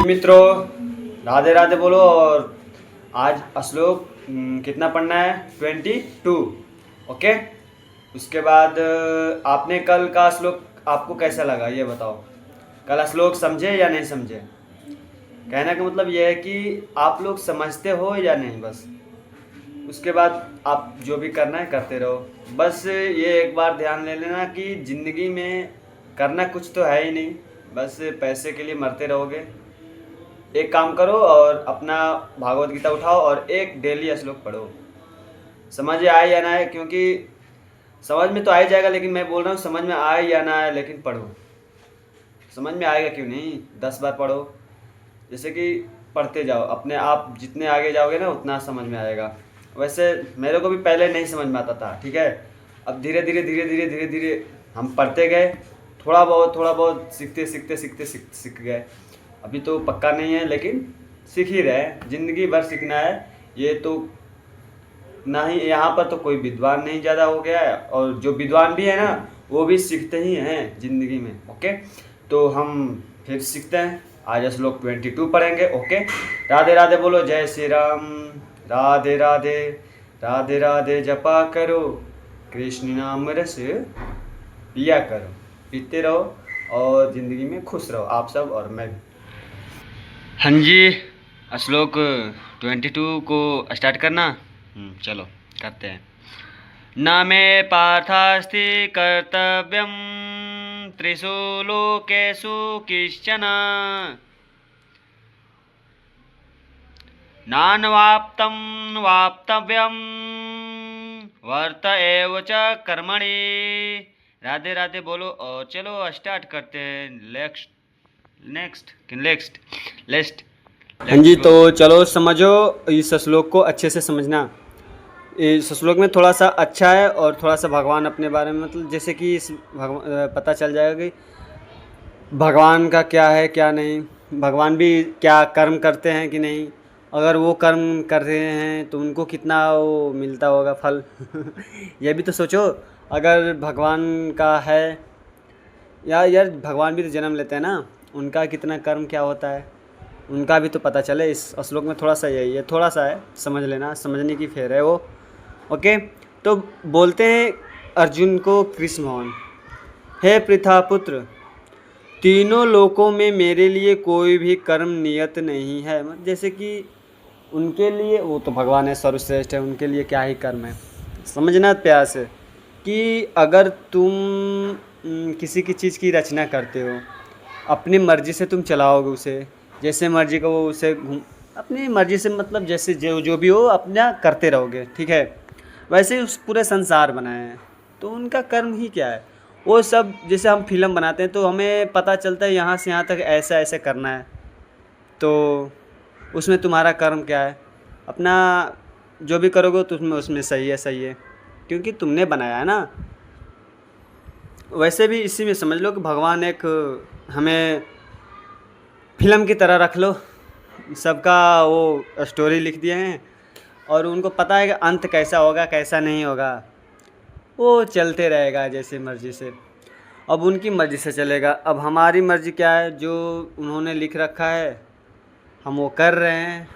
मित्रों, राधे राधे बोलो। और आज श्लोक कितना पढ़ना है? 22। ओके। उसके बाद आपने कल का श्लोक आपको कैसा लगा ये बताओ। कल श्लोक समझे या नहीं समझे? कहने का मतलब ये है कि आप लोग समझते हो या नहीं, बस उसके बाद आप जो भी करना है करते रहो। बस ये एक बार ध्यान ले लेना कि ज़िंदगी में करना कुछ तो है ही नहीं, बस पैसे के लिए मरते रहोगे। एक काम करो और अपना भागवत गीता उठाओ और एक डेली श्लोक पढ़ो। समझ में आए या ना आए, क्योंकि समझ में तो आ ही जाएगा, लेकिन मैं बोल रहा हूँ समझ में आए या ना आए लेकिन पढ़ो। समझ में आएगा क्यों नहीं, 10 बार पढ़ो। जैसे कि पढ़ते जाओ, अपने आप जितने आगे जाओगे ना उतना समझ में आएगा। वैसे मेरे को भी पहले नहीं समझ में आता था, ठीक है। अब धीरे धीरे धीरे धीरे धीरे धीरे हम पढ़ते गए, थोड़ा बहुत सीखते सीखते सीखते सीख गए। अभी तो पक्का नहीं है लेकिन सीख ही रहे हैं, ज़िंदगी भर सीखना है। ये तो ना ही यहाँ पर तो कोई विद्वान नहीं ज़्यादा हो गया है, और जो विद्वान भी है ना वो भी सीखते ही हैं ज़िंदगी में। ओके, तो हम फिर सीखते हैं। आज श्लोक 22 पढ़ेंगे। ओके, राधे राधे बोलो, जय श्री राम। राधे राधे, राधे राधे जपा करो, कृष्ण नाम रस पिया करो। पीते रहो और ज़िंदगी में खुश रहो, आप सब और मैं भी। हाँ जी, श्लोक 22 को स्टार्ट करना। चलो करते हैं। न मे पार्थास्ति कर्तव्यम त्रिषु लोकेषु किश्चन नानवाप्तं वाप्तव्यम वर्त एव च कर्मणि। राधे राधे बोलो और चलो स्टार्ट करते हैं। नेक्स्ट। हाँ जी, तो चलो समझो इस श्लोक को अच्छे से समझना। इस श्लोक में थोड़ा सा अच्छा है और थोड़ा सा भगवान अपने बारे में, मतलब जैसे कि इस पता चल जाएगा कि भगवान का क्या है क्या नहीं, भगवान भी क्या कर्म करते हैं कि नहीं, अगर वो कर्म कर रहे हैं तो उनको कितना वो मिलता होगा फल। ये भी तो सोचो, अगर भगवान का है यार भगवान भी तो जन्म लेते हैं ना, उनका कितना कर्म क्या होता है उनका भी तो पता चले। इस श्लोक में थोड़ा सा यही है, थोड़ा सा है, समझ लेना, समझने की फेर है वो। ओके, तो बोलते हैं अर्जुन को कृष्ण भगवान, हे पृथा पुत्र, तीनों लोकों में मेरे लिए कोई भी कर्म नियत नहीं है। मतलब जैसे कि उनके लिए वो तो भगवान है, सर्वश्रेष्ठ है, उनके लिए क्या ही कर्म है। समझना प्यार से कि अगर तुम किसी की चीज़ की रचना करते हो, अपनी मर्ज़ी से तुम चलाओगे उसे, जैसे मर्ज़ी को वो उसे अपनी मर्ज़ी से, मतलब जैसे जो भी हो अपना करते रहोगे, ठीक है। वैसे ही उस पूरे संसार बनाए हैं, तो उनका कर्म ही क्या है वो सब। जैसे हम फिल्म बनाते हैं तो हमें पता चलता है यहाँ से यहाँ तक ऐसा ऐसे करना है, तो उसमें तुम्हारा कर्म क्या है? अपना जो भी करोगे तुम उसमें सही है, क्योंकि तुमने बनाया है ना। वैसे भी इसी में समझ लो कि भगवान एक हमें फिल्म की तरह रख लो, सबका वो स्टोरी लिख दिए हैं और उनको पता है कि अंत कैसा होगा कैसा नहीं होगा, वो चलते रहेगा जैसे मर्ज़ी से। अब उनकी मर्ज़ी से चलेगा, अब हमारी मर्ज़ी क्या है? जो उन्होंने लिख रखा है हम वो कर रहे हैं।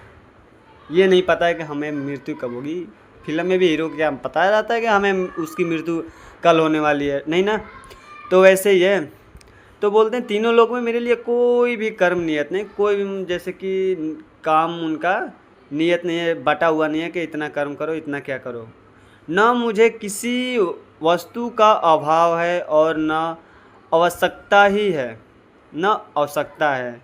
ये नहीं पता है कि हमें मृत्यु कब होगी। फिल्म में भी हीरो को क्या पता रहता है कि हमें उसकी मृत्यु कल होने वाली है? नहीं ना। तो वैसे ही है, तो बोलते हैं तीनों लोग में मेरे लिए कोई भी कर्म नियत नहीं, कोई भी जैसे कि काम उनका नियत नहीं है, बटा हुआ नहीं है कि इतना कर्म करो इतना क्या करो। न मुझे किसी वस्तु का अभाव है और न आवश्यकता ही है, न आवश्यकता है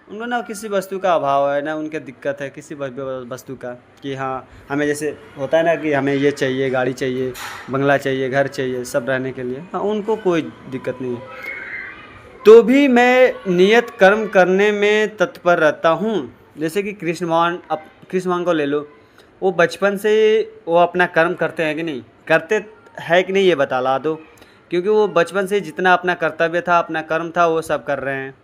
उनको, ना किसी वस्तु का अभाव है, ना उनके दिक्कत है किसी वस्तु का कि हाँ हमें जैसे होता है ना कि हमें ये चाहिए, गाड़ी चाहिए, बंगला चाहिए, घर चाहिए, सब रहने के लिए, हाँ उनको कोई दिक्कत नहीं है। तो भी मैं नियत कर्म करने में तत्पर रहता हूँ। जैसे कि कृष्ण भगवान को ले लो, वो बचपन से वो अपना कर्म करते हैं कि नहीं करते है कि नहीं, ये बता दो। क्योंकि वो बचपन से जितना अपना कर्तव्य था, अपना कर्म था, वो सब कर रहे हैं।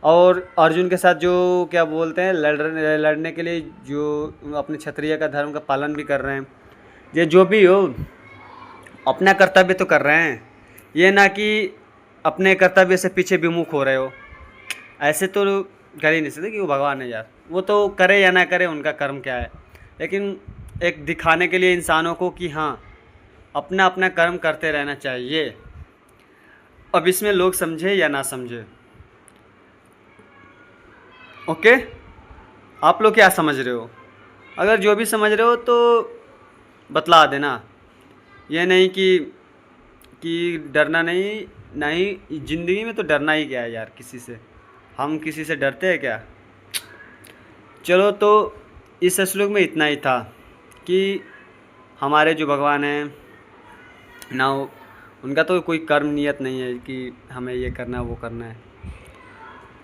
और अर्जुन के साथ जो क्या बोलते हैं लड़ने के लिए जो अपने क्षत्रिय का धर्म का पालन भी कर रहे हैं। ये जो भी हो अपना कर्तव्य तो कर रहे हैं, ये ना कि अपने कर्तव्य से पीछे विमुख हो रहे हो। ऐसे तो कर ही नहीं सकते कि वो भगवान है यार। वो तो करे या ना करे, उनका कर्म क्या है, लेकिन एक दिखाने के लिए इंसानों को कि हाँ अपना अपना कर्म करते रहना चाहिए। अब इसमें लोग समझे या ना समझे, ओके, आप लोग क्या समझ रहे हो? अगर जो भी समझ रहे हो तो बतला देना। ये नहीं कि डरना नहीं, नहीं ज़िंदगी में तो डरना ही क्या है यार किसी से, हम किसी से डरते हैं क्या? चलो, तो इस श्लोक में इतना ही था कि हमारे जो भगवान हैं ना, उनका तो कोई कर्म नियत नहीं है कि हमें ये करना है वो करना है।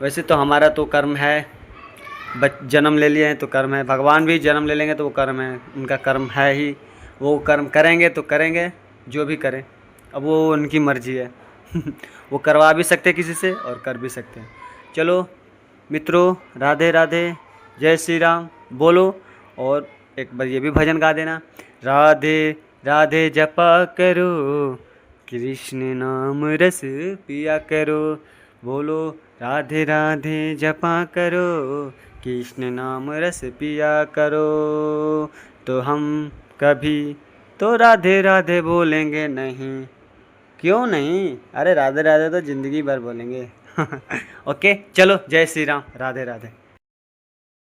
वैसे तो हमारा तो कर्म है, जन्म ले लिए हैं तो कर्म है, भगवान भी जन्म ले लेंगे तो वो कर्म है, उनका कर्म है ही, वो कर्म करेंगे तो करेंगे जो भी करें, अब वो उनकी मर्जी है। वो करवा भी सकते हैं किसी से और कर भी सकते हैं। चलो मित्रों, राधे राधे, जय श्री राम बोलो, और एक बार ये भी भजन गा देना, राधे राधे जपा करो, कृष्ण नाम रस पिया करो, बोलो राधे राधे जपा करो, कृष्ण नाम रस पिया करो। तो हम कभी तो राधे राधे बोलेंगे नहीं, क्यों नहीं? अरे राधे राधे तो ज़िंदगी भर बोलेंगे। ओके, चलो, जय श्री राम, राधे राधे।